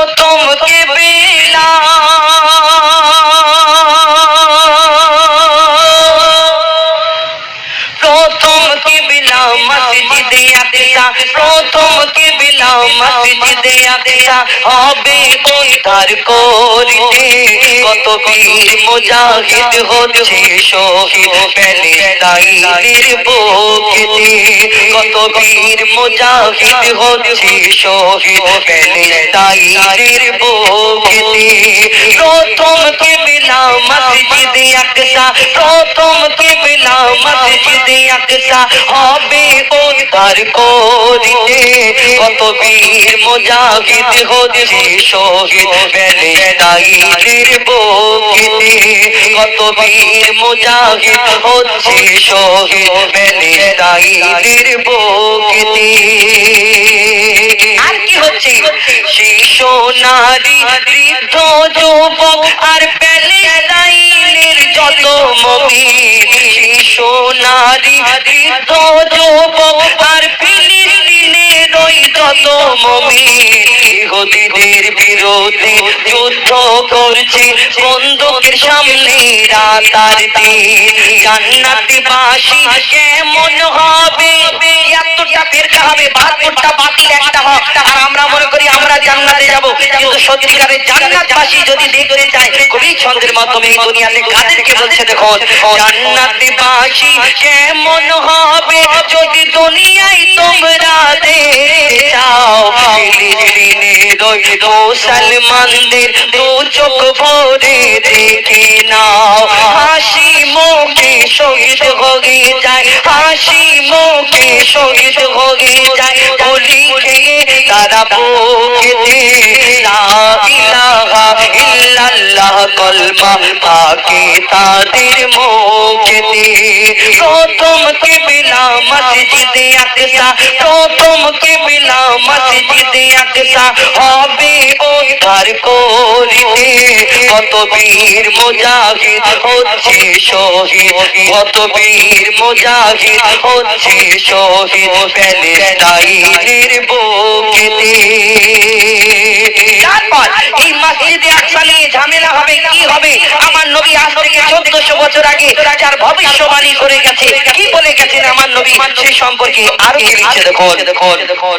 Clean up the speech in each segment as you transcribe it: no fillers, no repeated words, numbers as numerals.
প্রথম কেবেলা প্রথম কিবলা মসজিদে আকসা প্রথম কিবলা মসজিদে আকসা হবে উদ্ধার করতে কত বীর মুজাহিদ হচ্ছে শহীদ প্যালেস্তাইনের বুকেতে কত বীর মুজাহিদ হচ্ছে শহীদ প্যালেস্তাইনের বুকেতে প্রথম কিবলা মসজিদে আকসা প্রথম কিবলা মসজিদে আকসা হবে উদ্ধার করতে কত বীর মুজাহিদ হচ্ছে শহীদ প্যালেস্তাইনের বুকেতে কত বীর মুজাহিদ হচ্ছে শহীদ প্যালেস্তাইনের বুকেতে আর কি হচ্ছে শিশু নারী বৃদ্ধ যুবক আর প্যালেস্তাইনের যত মুমিন শিশু নারী বৃদ্ধ যুবক আর ফিলিস্তিনের ওই যত মুমিন ইহুদিদের বিরুদ্ধে যুদ্ধ করছে বন্দুকের সামনে রাত আর দিন জান্নাতবাসী কেমন হবে এতটা ফেরকা হবে 72টা বাতিল একটা হক আর আমরা মনে করি আমরা জান্নাতে যাব কিন্তু সত্যিকারের জান্নাতবাসী যদি দেখতে চায় কবি ছন্দের মাধ্যমে এই দুনিয়াতে কাদেরকে বলছে দেখুন জান্নাতবাসী কেমন হবে যদি দুনিয়ায় তোমরা দেখতে চাও ফিলিস্তিনের ওই মুসলমানদের দু চোখ ভরে দেখে নাও হাসি মুখে শহীদ হয়ে যায় হাসি মুখে শহীদ হয়ে যায় বলি খেয়ে তারা বুকেতে লা ইলাহা ইল্লাল্লাহ কলমা থাকে তাদের মুখেতে প্রথম কিবলা মসজিদে আকসা প্রথম কিবলা মসজিদে আকসা হবে উদ্ধার করতে কত বীর মুজাহিদ হচ্ছে শহীদ কত বীর মুজাহিদ হচ্ছে শহীদ প্যালেস্তাইনের বুকেতে তারপর এই মসজিদে আকসা নিয়ে ঝামেলা হবে কি হবে আমার নবী আজ থেকে 1400 বছর আগে যার ভবিষ্যবাণী করে গেছে কি বলে গেছেন আমার নবী সে সম্পর্কে আরো কি লিখছে দেখুন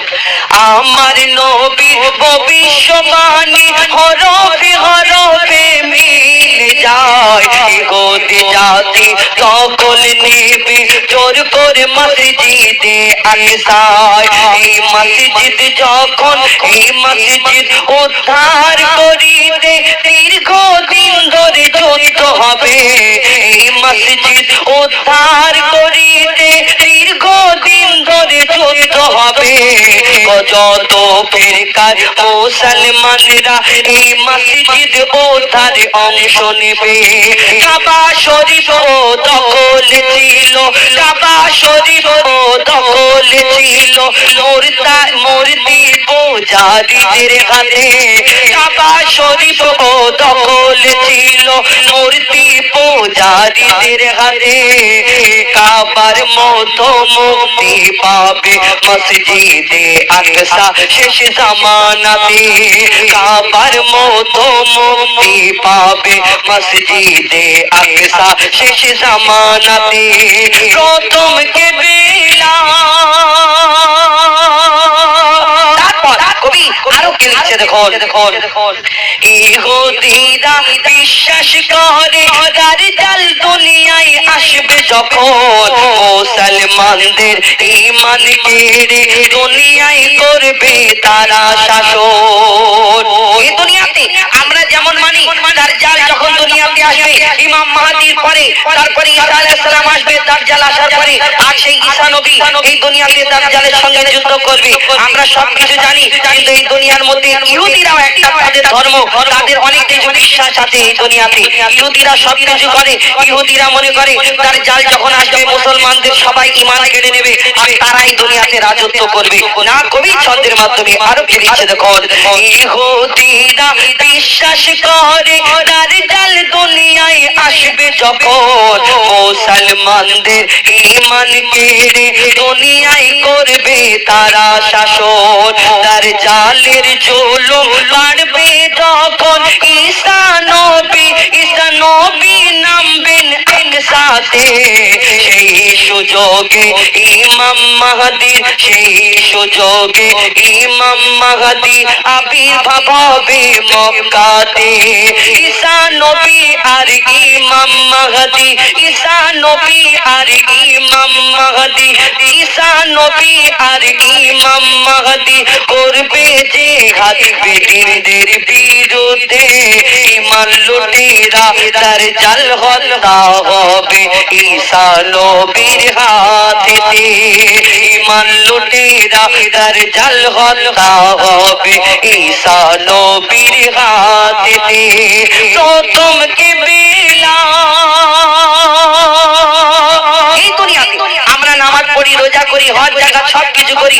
আমার নবীর ভবিষ্যবাণী হরফে হরফে মিলে যায় ইহুদি জাতি সকল নেবে জোর করে মসজিদে আকসায় এই মসজিদ যখন এই মসজিদ উদ্ধার করিতে দীর্ঘদিন ধরে যুদ্ধ হবে এই মসজিদ উদ্ধার করিতে দীর্ঘদিন ধরে যুদ্ধ হবে যত ফিরকার মুসলমানেরা এই মসজিদ উদ্ধারে অংশ নেবে কাবা শরীফ দখল ছিল কাবা শরীফ দখল ছিল মূর্তি পূজারীদের হাতে কাবা শরীফ দখল ছিল মূর্তি পূজারীদের হাতে কাবার মতো মুক্তি পাবে মসজিদে আকসা শেষ জামানাতে কাবার মতো মুক্তি পাবে মসজিদে আকসা শেষ জামানাতে প্রথম কিবলা কবি আরো কে লিখছে দেখুন ইহুদিরা বিশ্বাস করে দাজ্জাল দুনিয়ায় আসবে যখন মুসলমানদের ঈমান কেড়ে দুনিয়ায় করবে তারা শাসন এই দুনিয়াতে আমরা যেমন মানি দাজ্জাল যখন দুনিয়াতে আসবে ইমাম মাহদীর পরে তারপরে ঈসা আলাইহিস সালাম আসবে দাজ্জাল আসার পরে আর সেই ঈসা নবী এই দুনিয়াতে দাজ্জালের সঙ্গে যুদ্ধ করবে আমরা সব কিছু জানি কিন্তু এই দুনিয়ার মধ্যে ইহুদিরাও একটা তাদের ধর্ম তাদের অনেক কিছু বিশ্বাস আছে এই দুনিয়াতে ইহুদিরা সব কিছু করে ইহুদিরা মনে করে দাজ্জাল যখন আসবে মুসলমানদের সবাই ঈমান কেড়ে নেবে আর তারাই দুনিয়াতে রাজত্ব করবে না কবি ছন্দের মাধ্যমে আরো কি লিখছে দেখুন ইহুদিরা বিশ্বাস করে দাজ্জাল দুনিয়ায় আসবে যখন মুসলমানদের ঈমান কেড়ে দুনিয়ায় করবে তারা শাসন দাজ্জালের জুলুম বাড়বে সুযোগে ইমাম মাহদির সেই সুযোগে ইমাম মাহদি আবির্ভাব হবে মক্কাতে। ঈসা নবী আর ইমাম মাহদি, ঈসা নবী আর ইমাম মাহদি, ঈসা নবী আর ইমাম মাহদি করবে জিহাদ বেদিনদের বিরুদ্ধে। ঈমান লুটেরা তার জাল হত্যা হবে ঈসা নবীর হাতেতে। ঈমান লুটেরা তার জাল হত্যা হবে ঈসা নবীর হাতেতে। প্রথম কিবলা এই দুনিয়াতে আমরা নামাজ পড়ি, রোজা করি, হজ জাকাত সব কিছু করি,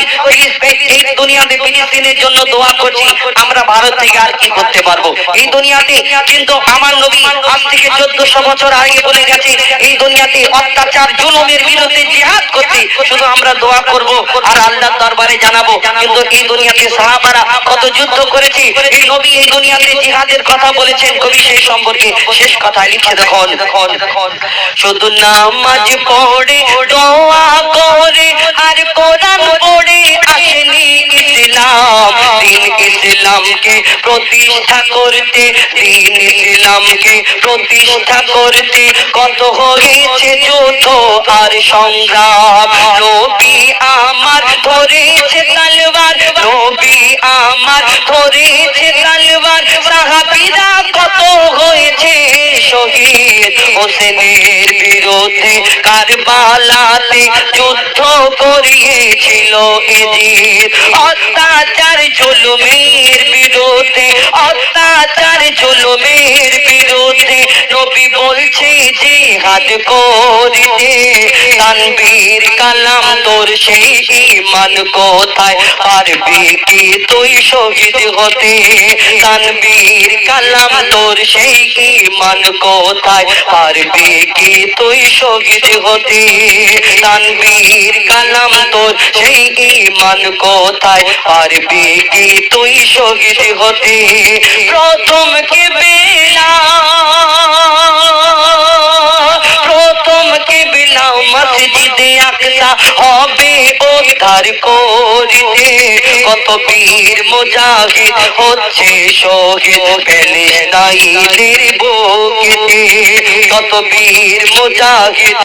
এই দুনিয়াতে ফিলিস্তিনের জন্য দোয়া করছি। আমরা ভারত থেকে আর কি করতে পারবো এই দুনিয়াতে? কিন্তু আমার নবী আজ থেকে 1400 বছর আগে বলে গেছে এই দুনিয়াতে অত্যাচার জুলুমের বিরুদ্ধে জিহাদ করতে শুধু আমরা দোয়া করব আর আল্লাহর দরবারে জানাবো। কিন্তু এই দুনিয়াতে সাহাবারা কত যুদ্ধ করেছে, এই নবী এই দুনিয়াতে জিহাদের কথা বলেছেন। কবি সেই সম্পর্কে শেষ কথা লিখে দেখুন, শুধু নামাজ পড়ে দোয়া করে আর কোরআন পড়ে আসেনি ইসলাম। দিন ইসলামকে প্রতিষ্ঠা করতে, দিন ইসলামকে প্রতিষ্ঠা করতে কত হয়েছে যুদ্ধ আর সংগ্রাম। নবী আমার ধরেছে তলোয়ার, নবী আমার ধরেছে তলোয়ার, সাহাবীরা কত হয়েছে শহীদ। হোসেনের বিরুদ্ধে কারবালাতে যুদ্ধ করিয়েছিল এজিদ। অত্যাচার জুলুমের বিরুদ্ধে, অত্যাচার জুলুমের বিরুদ্ধে নবী বলছে জিহাদ করিতে। তানবীর কালাম তোর সেই ঈমান কোথায়, পারবি কি তুই শহীদ হতে? তানবীর কালাম তোর সেই ঈমান কোথায়, পারবি কি তুই শহীদ হতে? তানবীর কালাম তোর সেই ঈমান কোথায়, পারবি কি তুই শহীদ হতে? প্রথম কিবলা, প্রথম কিবলা মসজিদে আকসা হবে উদ্ধার করতে। কত বীর মুজাহিদ হচ্ছে শহীদ প্যালেস্টাইনের বুকেতে। কত বীর মুজাহিদ